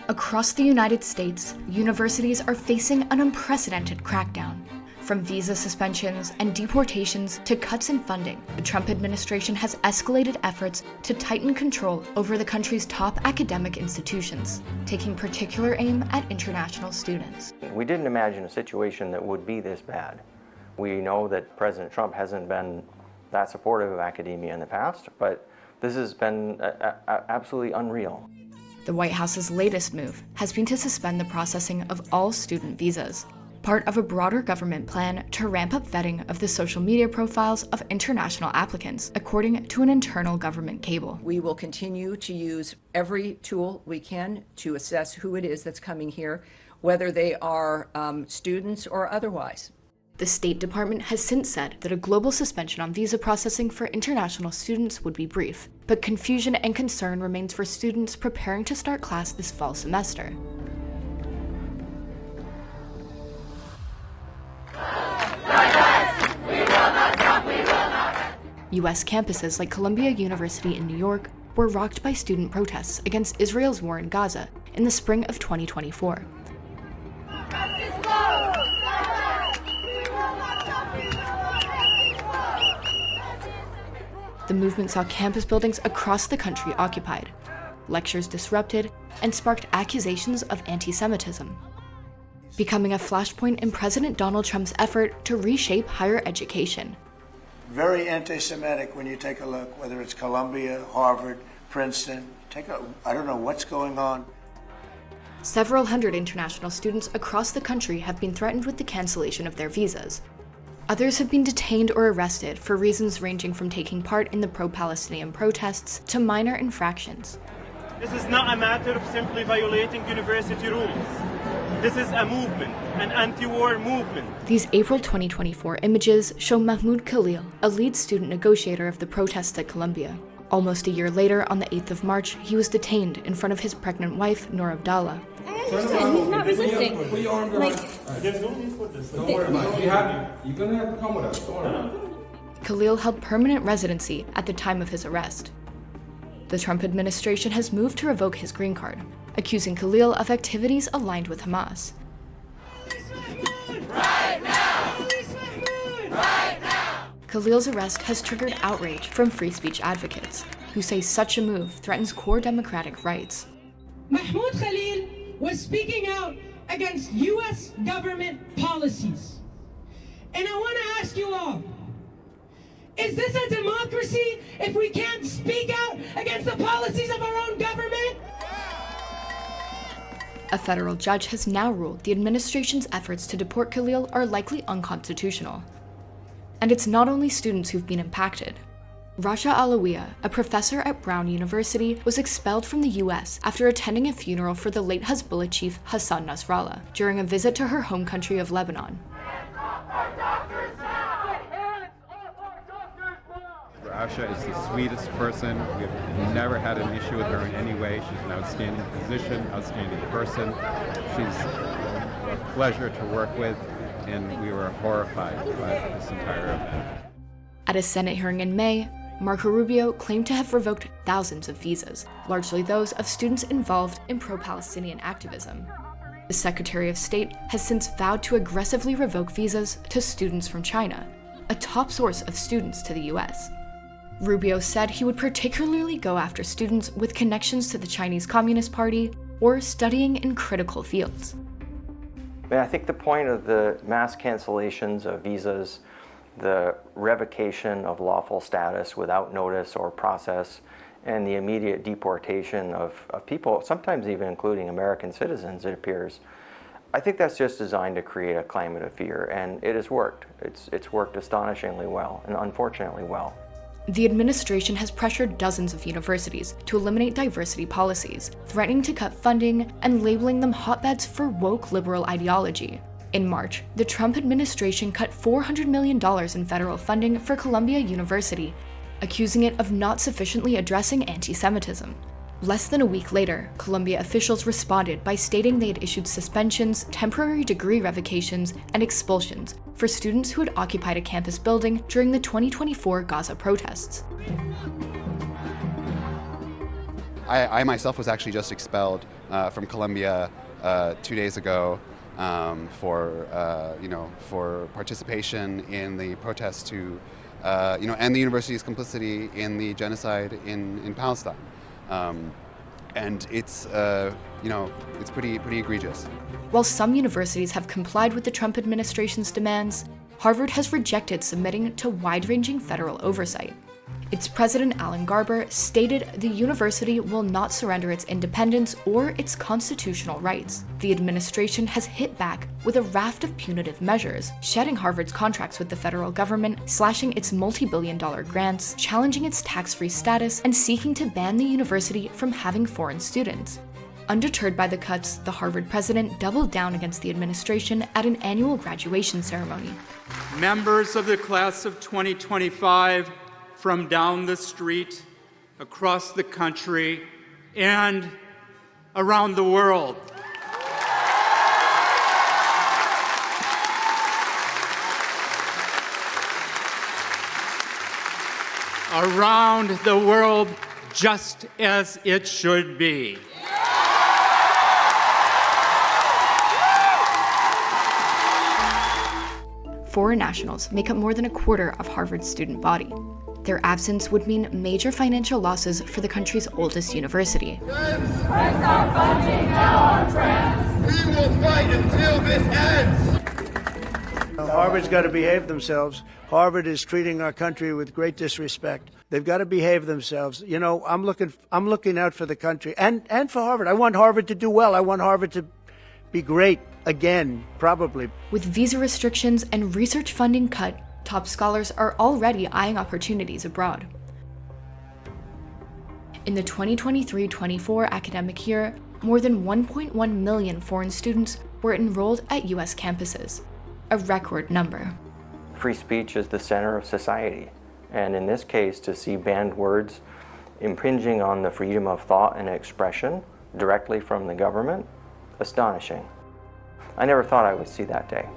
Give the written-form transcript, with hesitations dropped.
Across the United States, universities are facing an unprecedented crackdown. From visa suspensions and deportations to cuts in funding, the Trump administration has escalated efforts to tighten control over the country's top academic institutions, taking particular aim at international students. We didn't imagine a situation that would be this bad. We know that President Trump hasn't been that supportive of academia in the past, but this has been absolutely unreal. The White House's latest move has been to suspend the processing of all student visas, part of a broader government plan to ramp up vetting of the social media profiles of international applicants, according to an internal government cable. We will continue to use every tool we can to assess who it is that's coming here, whether they are students or otherwise. The State Department has since said that a global suspension on visa processing for international students would be brief, but confusion and concern remains for students preparing to start class this fall semester. U.S. campuses like Columbia University in New York were rocked by student protests against Israel's war in Gaza in the spring of 2024. The movement saw campus buildings across the country occupied, lectures disrupted, and sparked accusations of anti-Semitism, becoming a flashpoint in President Donald Trump's effort to reshape higher education. Very anti-Semitic when you take a look, whether it's Columbia, Harvard, Princeton. I don't know what's going on. Several hundred international students across the country have been threatened with the cancellation of their visas. Others have been detained or arrested for reasons ranging from taking part in the pro-Palestinian protests to minor infractions. This is not a matter of simply violating university rules. This is a movement, an anti-war movement. These April 2024 images show Mahmoud Khalil, a lead student negotiator of the protests at Columbia. Almost a year later, on the 8th of March, he was detained in front of his pregnant wife, Noor Abdallah. I understand, he's not resisting. Put your arm behind. There's no need for this. Don't worry about it. You're gonna have to come with us. Don't worry. Khalil held permanent residency at the time of his arrest. The Trump administration has moved to revoke his green card, accusing Khalil of activities aligned with Hamas. Right now! Right now! Khalil's arrest has triggered outrage from free speech advocates, who say such a move threatens core democratic rights. Mahmoud Khalil was speaking out against U.S. government policies. And I want to ask you all, is this a democracy if we can't speak out against the policies of our own government? A federal judge has now ruled the administration's efforts to deport Khalil are likely unconstitutional. And it's not only students who've been impacted. Rasha Alawiya, a professor at Brown University, was expelled from the U.S. after attending a funeral for the late Hezbollah chief Hassan Nasrallah during a visit to her home country of Lebanon. Rasha is the sweetest person. We've never had an issue with her in any way. She's an outstanding physician, outstanding person. She's a pleasure to work with, and we were horrified by this entire event. At a Senate hearing in May, Marco Rubio claimed to have revoked thousands of visas, largely those of students involved in pro-Palestinian activism. The Secretary of State has since vowed to aggressively revoke visas to students from China, a top source of students to the U.S. Rubio said he would particularly go after students with connections to the Chinese Communist Party or studying in critical fields. I think the point of the mass cancellations of visas, the revocation of lawful status without notice or process, and the immediate deportation of people, sometimes even including American citizens, it appears, I think that's just designed to create a climate of fear, and it has worked. It's worked astonishingly well, and unfortunately well. The administration has pressured dozens of universities to eliminate diversity policies, threatening to cut funding and labeling them hotbeds for woke liberal ideology. In March, the Trump administration cut $400 million in federal funding for Columbia University, accusing it of not sufficiently addressing anti-Semitism. Less than a week later, Columbia officials responded by stating they had issued suspensions, temporary degree revocations, and expulsions for students who had occupied a campus building during the 2024 Gaza protests. I myself was actually just expelled from Columbia 2 days ago for participation in the protests to end the university's complicity in the genocide in Palestine. And it's pretty egregious. While some universities have complied with the Trump administration's demands, Harvard has rejected submitting to wide-ranging federal oversight. Its president, Alan Garber, stated the university will not surrender its independence or its constitutional rights. The administration has hit back with a raft of punitive measures, shedding Harvard's contracts with the federal government, slashing its multi-billion-dollar grants, challenging its tax-free status, and seeking to ban the university from having foreign students. Undeterred by the cuts, the Harvard president doubled down against the administration at an annual graduation ceremony. Members of the class of 2025 from down the street, across the country, and around the world. Around the world, just as it should be. Foreign nationals make up more than a quarter of Harvard's student body. Their absence would mean major financial losses for the country's oldest university. Press our funding now, our friends. We will fight until this ends. Harvard's got to behave themselves. Harvard is treating our country with great disrespect. They've got to behave themselves. You know, I'm looking out for the country and for Harvard. I want Harvard to do well. I want Harvard to be great again, probably. With visa restrictions and research funding cut, top scholars are already eyeing opportunities abroad. In the 2023-24 academic year, more than 1.1 million foreign students were enrolled at U.S. campuses, a record number. Free speech is the center of society, and in this case, to see banned words impinging on the freedom of thought and expression directly from the government, astonishing. I never thought I would see that day.